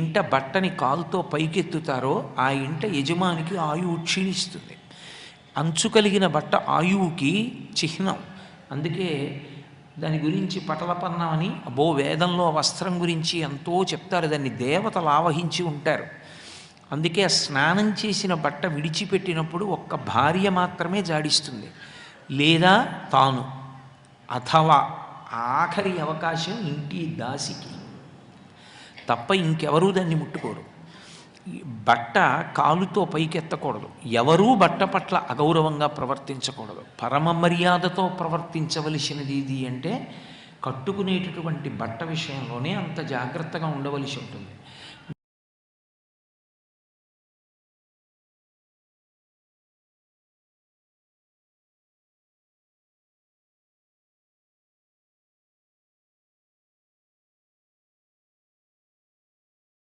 ఇంట బట్టని కాలుతో పైకెత్తుతారో ఆ ఇంట యజమానికి ఆయువు క్షీణిస్తుంది. అంచు కలిగిన బట్ట ఆయువుకి చిహ్నం. అందుకే దాని గురించి పటలపన్నం అని అబ్బో వేదంలో వస్త్రం గురించి ఎంతో చెప్తారు. దాన్ని దేవతలు ఆవహించి ఉంటారు. అందుకే స్నానం చేసిన బట్ట విడిచిపెట్టినప్పుడు ఒక్క భార్య మాత్రమే జాడిస్తుంది, లేదా తాను, అథవా ఆఖరి అవకాశం ఇంటి దాసికి తప్ప ఇంకెవరూ దాన్ని ముట్టుకోరు. బట్ట కాలుతో పైకెత్తకూడదు. ఎవరూ బట్ట పట్ల అగౌరవంగా ప్రవర్తించకూడదు. పరమ మర్యాదతో ప్రవర్తించవలసినది ఇది అంటే కట్టుకునేటటువంటి బట్ట విషయంలోనే అంత జాగ్రత్తగా ఉండవలసి ఉంటుంది.